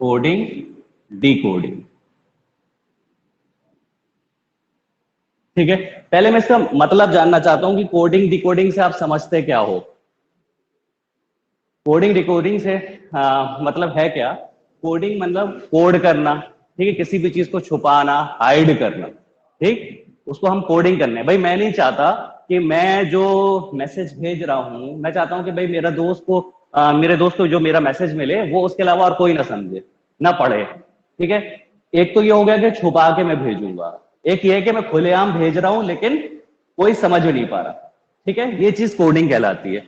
Coding decoding. ठीक है, पहले मैं इसका मतलब जानना चाहता हूं कि कोडिंग डिकोडिंग से आप समझते क्या हो। कोडिंग डिकोडिंग से मतलब है क्या? कोडिंग मतलब कोड करना, ठीक है, किसी भी चीज को छुपाना, हाइड करना, ठीक, उसको हम कोडिंग करने। भाई मैं नहीं चाहता कि मैं जो मैसेज भेज रहा हूं, मैं चाहता हूं कि भाई मेरा दोस्त को मेरे दोस्त को जो मेरा मैसेज मिले वो उसके अलावा और कोई ना समझे, ना पढ़े। ठीक है, एक तो ये हो गया कि छुपा के मैं भेजूंगा, एक ये है कि मैं खुलेआम भेज रहा हूं लेकिन कोई समझ नहीं पा रहा। ठीक है, ये चीज कोडिंग कहलाती है।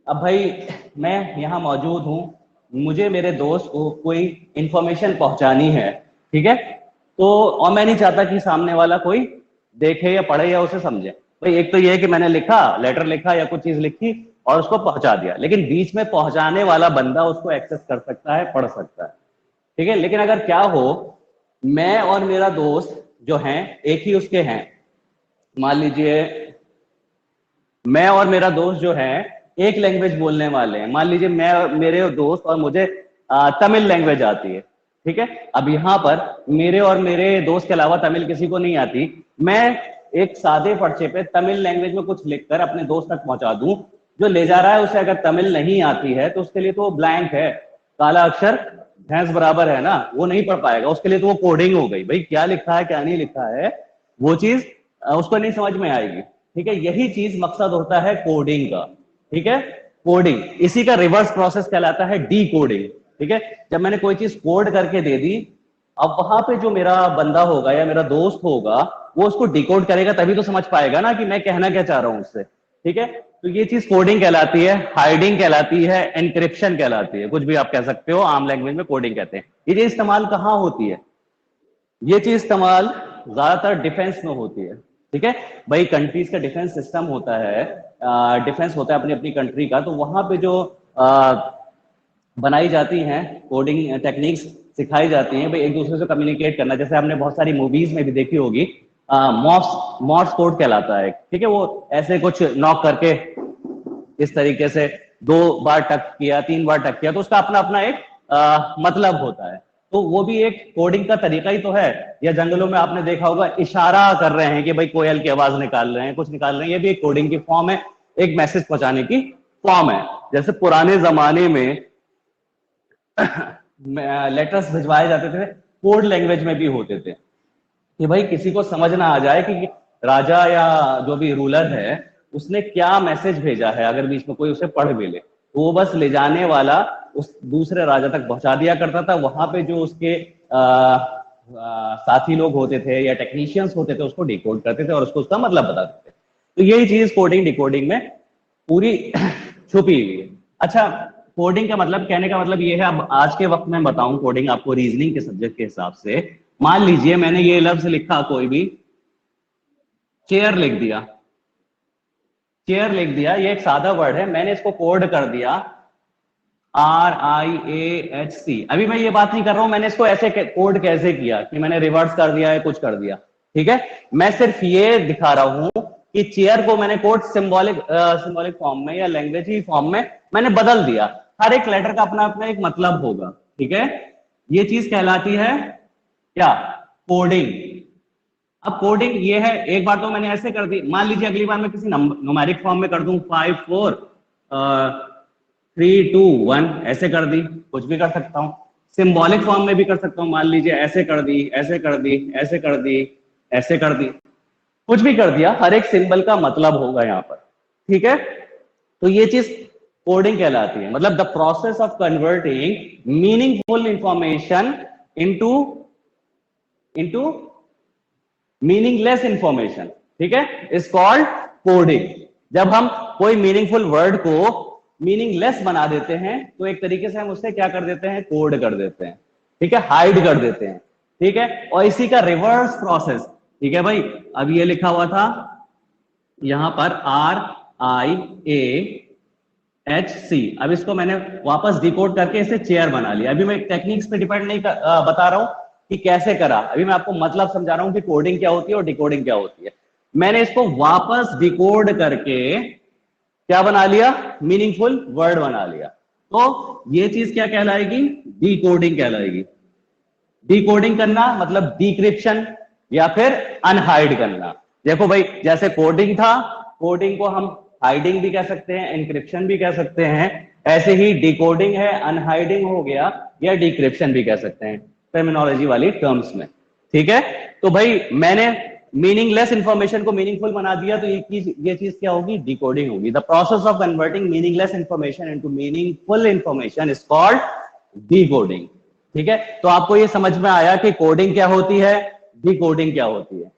अब भाई मैं यहाँ मौजूद हूँ, मुझे मेरे दोस्त को कोई इंफॉर्मेशन पहुंचानी है, ठीक है, तो और मैं नहीं चाहता कि सामने वाला कोई देखे या पढ़े या उसे समझे। भाई एक तो ये है कि मैंने लिखा, लेटर लिखा या कुछ चीज लिखी और उसको पहुंचा दिया, लेकिन बीच में पहुंचाने वाला बंदा उसको एक्सेस कर सकता है, पढ़ सकता है। ठीक है, लेकिन अगर क्या हो, मैं और मेरा दोस्त जो हैं एक ही उसके हैं, मान लीजिए मैं और मेरा दोस्त जो है एक लैंग्वेज बोलने वाले हैं, मान लीजिए मैं मेरे दोस्त और मुझे तमिल लैंग्वेज आती है। ठीक है, अब यहाँ पर मेरे और मेरे दोस्त के अलावा तमिल किसी को नहीं आती, मैं एक सादे पर्चे पे तमिल लैंग्वेज में कुछ लिखकर अपने दोस्त तक पहुंचा दूं, जो ले जा रहा है उसे अगर तमिल नहीं आती है तो उसके लिए तो वो ब्लैंक है, काला अक्षर भैंस बराबर है ना, वो नहीं पढ़ पाएगा, उसके लिए तो वो कोडिंग हो गई। भाई क्या लिखा है क्या नहीं लिखा है वो चीज उसको नहीं समझ में आएगी। ठीक है, यही चीज मकसद होता है कोडिंग का। ठीक है, कोडिंग इसी का रिवर्स प्रोसेस कहलाता है डी कोडिंग। ठीक है, जब मैंने कोई चीज कोड करके दे दी, अब वहां पे जो मेरा बंदा होगा या मेरा दोस्त होगा वो उसको डिकोड करेगा, तभी तो समझ पाएगा ना कि मैं कहना क्या चाह रहा हूं उससे। ठीक है, तो ये चीज कोडिंग कहलाती है, हाइडिंग कहलाती है, एनक्रिप्शन कहलाती है, कुछ भी आप कह सकते हो, आम लैंग्वेज में कोडिंग कहते हैं। ये चीज इस्तेमाल कहाँ होती है? ये चीज इस्तेमाल ज्यादातर डिफेंस में होती है। ठीक है, भाई कंट्रीज का डिफेंस सिस्टम होता है, डिफेंस होता है अपनी अपनी कंट्री का, तो वहां पे जो बनाई जाती हैं कोडिंग टेक्निक्स, सिखाई जाती हैं भाई एक दूसरे से कम्युनिकेट करना। जैसे आपने बहुत सारी मूवीज में भी देखी होगी, मॉर्स कोड कहलाता है। ठीक है, वो ऐसे कुछ नॉक करके इस तरीके से 2 बार टक किया, 3 बार टक किया, तो उसका अपना अपना एक मतलब होता है। तो वो भी एक कोडिंग का तरीका ही तो है। या जंगलों में आपने देखा होगा इशारा कर रहे हैं कि भाई कोयल की आवाज निकाल रहे हैं, कुछ निकाल रहे हैं, ये भी एक कोडिंग की फॉर्म है, एक मैसेज पहुंचाने की फॉर्म है। जैसे पुराने जमाने में लेटर्स भिजवाए जाते थे, कोड लैंग्वेज में भी होते थे, कि भाई किसी को समझ ना आ जाए कि राजा या जो भी रूलर है उसने क्या मैसेज भेजा है, अगर बीच में कोई उसे पढ़ भी ले तो वो बस ले जाने वाला उस दूसरे राजा तक पहुंचा दिया करता था। वहां पे जो उसके साथी लोग होते थे या टेक्नीशियंस होते थे उसको डिकोड करते थे और उसको उसका मतलब बताते थे। तो यही चीज कोडिंग डिकोडिंग में पूरी छुपी हुई है। अच्छा, कोडिंग का मतलब, कहने का मतलब ये है, अब आज के वक्त में बताऊं कोडिंग आपको रीजनिंग के सब्जेक्ट के हिसाब से। मान लीजिए मैंने ये लफ्ज लिखा, कोई भी चेयर लिख दिया, चेयर लिख दिया, ये एक सादा वर्ड है, मैंने इसको कोड कर दिया RIAHC। अभी मैं ये बात नहीं कर रहा हूं मैंने इसको ऐसे कोड कैसे किया, कि मैंने रिवर्स कर दिया है, कुछ कर दिया। ठीक है, मैं सिर्फ ये दिखा रहा हूं कि चेयर को मैंने कोड सिंबॉलिक फॉर्म में या लैंग्वेज फॉर्म में मैंने बदल दिया। हर एक लेटर का अपना अपना एक मतलब होगा। ठीक है, ये चीज कहलाती है क्या? कोडिंग। अब कोडिंग ये है, एक बार तो मैंने ऐसे कर दी, मान लीजिए अगली बार मैं किसी न्यूमेरिक फॉर्म में कर दूं 5 4 3 2 1, ऐसे कर दी, कुछ भी कर सकता हूं। सिंबॉलिक फॉर्म में भी कर सकता हूं, मान लीजिए ऐसे कर दी, ऐसे कर दी, ऐसे कर दी, ऐसे कर दी, कुछ भी कर दिया, हर एक सिंबल का मतलब होगा यहां पर। ठीक है, तो ये चीज कोडिंग कहलाती है, मतलब the process of converting meaningful information into into meaningless information. ठीक है, इज कॉल्ड कोडिंग। जब हम कोई मीनिंगफुल वर्ड को मीनिंगलेस बना देते हैं तो एक तरीके से हम उससे क्या कर देते हैं? कोड कर देते हैं। ठीक है, हाइड कर देते हैं। ठीक है, और इसी का रिवर्स प्रोसेस। ठीक है भाई, अब ये लिखा हुआ था यहां पर RIAHC, अब इसको मैंने वापस डिकोड करके इसे चेयर बना लिया। अभी मैं टेक्निक्स पे डिपेंड नहीं बता रहा हूं कि कैसे करा, अभी मैं आपको मतलब समझा रहा हूं कि कोडिंग क्या होती है और डिकोडिंग क्या होती है। मैंने इसको वापस डिकोड करके क्या बना लिया? मीनिंगफुल वर्ड बना लिया। तो ये चीज क्या कहलाएगी? डिकोडिंग कहलाएगी। डिकोडिंग करना मतलब डिक्रिप्शन या फिर अनहाइड करना। देखो भाई, जैसे कोडिंग था, कोडिंग को हम हाइडिंग भी कह सकते हैं, एनक्रिप्शन भी कह सकते हैं, ऐसे ही डिकोडिंग है, अनहाइडिंग हो गया, या डिक्रिप्शन भी कह सकते हैं टर्मिनोलॉजी वाली टर्म्स में। ठीक है, तो भाई मैंने मीनिंगलेस इंफॉर्मेशन को मीनिंगफुल बना दिया, तो ये चीज क्या होगी? डिकोडिंग होगी। The process of converting meaningless information into meaningful information is called decoding. ठीक है, तो आपको ये समझ में आया कि कोडिंग क्या होती है, डिकोडिंग क्या होती है।